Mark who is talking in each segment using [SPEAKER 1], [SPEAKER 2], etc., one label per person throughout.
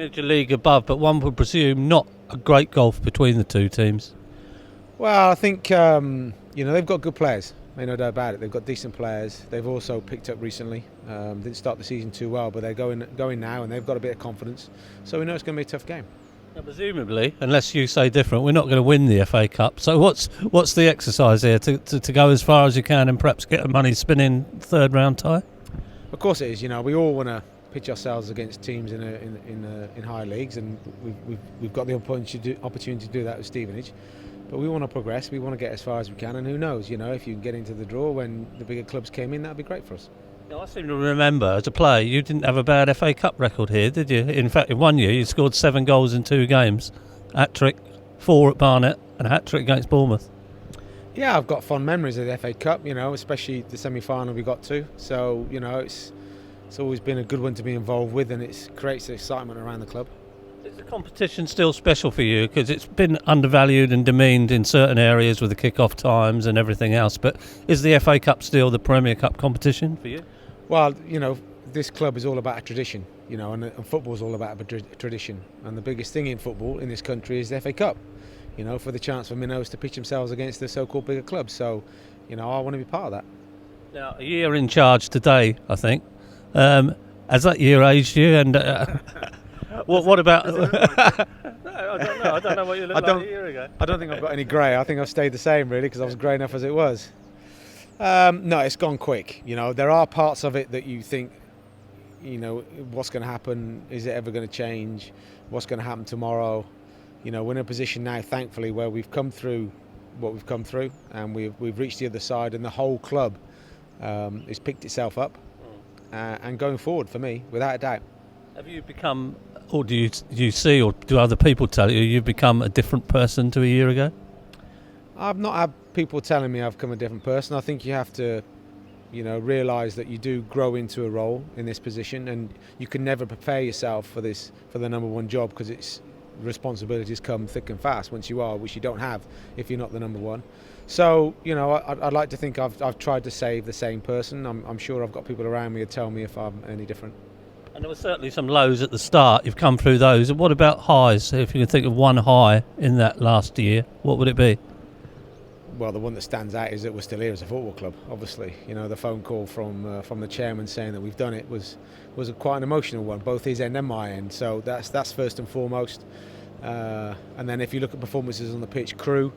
[SPEAKER 1] Stevenage a league above, but one would presume not a great gulf between the two teams.
[SPEAKER 2] Well, I think they've got good players. There's no doubt about it. They've got decent players. They've also picked up recently. Didn't start the season too well, but they're going now, and they've got a bit of confidence. So we know it's going to be a tough game.
[SPEAKER 1] Now, presumably, unless you say different, we're not going to win the FA Cup. So what's the exercise here to go as far as you can and perhaps get a money spinning third round tie?
[SPEAKER 2] Of course it is. We all want to pitch ourselves against teams in higher leagues, and we've got the opportunity to do that with Stevenage. But we want to progress. We want to get as far as we can, and who knows? If you can get into the draw when the bigger clubs came in, that'd be great for us.
[SPEAKER 1] Now, I seem to remember, as a player, you didn't have a bad FA Cup record here, did you? In fact, in 1 year, you scored 7 goals in 2 games. Hat-trick, 4 at Barnet, and a hat-trick against Bournemouth.
[SPEAKER 2] Yeah, I've got fond memories of the FA Cup, especially the semi-final we got to. So, it's always been a good one to be involved with, and it creates excitement around the club.
[SPEAKER 1] Is the competition still special for you? Because it's been undervalued and demeaned in certain areas with the kick-off times and everything else. But is the FA Cup still the Premier Cup competition for you?
[SPEAKER 2] Well, this club is all about a tradition, and football's all about a tradition. And the biggest thing in football in this country is the FA Cup, for the chance for minnows to pitch themselves against the so-called bigger clubs. So, I want to be part of that.
[SPEAKER 1] Now, a year in charge today, I think. Has that year aged you? And what about... No, I don't know. I don't know what you looked like a year ago.
[SPEAKER 2] I don't think I've got any grey. I think I've stayed the same, really, because I was grey enough as it was. No, it's gone quick. There are parts of it that you think, what's going to happen? Is it ever going to change? What's going to happen tomorrow? We're in a position now, thankfully, where we've come through what we've come through, and we've reached the other side, and the whole club has picked itself up and going forward for me, without a doubt.
[SPEAKER 1] Have you become, or do you see, or do other people tell you, you've become a different person to a year ago?
[SPEAKER 2] I've not had people telling me I've become a different person. I think you have to, realise that you do grow into a role in this position, and you can never prepare yourself for the number one job, because its responsibilities come thick and fast once you are, which you don't have if you're not the number one. So, I'd like to think I've tried to save the same person. I'm sure I've got people around me who tell me if I'm any different.
[SPEAKER 1] And there were certainly some lows at the start. You've come through those. And what about highs? If you can think of one high in that last year, what would it be?
[SPEAKER 2] Well, the one that stands out is that we're still here as a football club, obviously. The phone call from the chairman saying that we've done it was quite an emotional one, both his end and my end. So that's first and foremost. And then if you look at performances on the pitch, Crewe,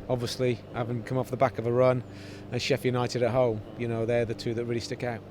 [SPEAKER 2] obviously, having come off the back of a run, and Sheffield United at home, they're the two that really stick out.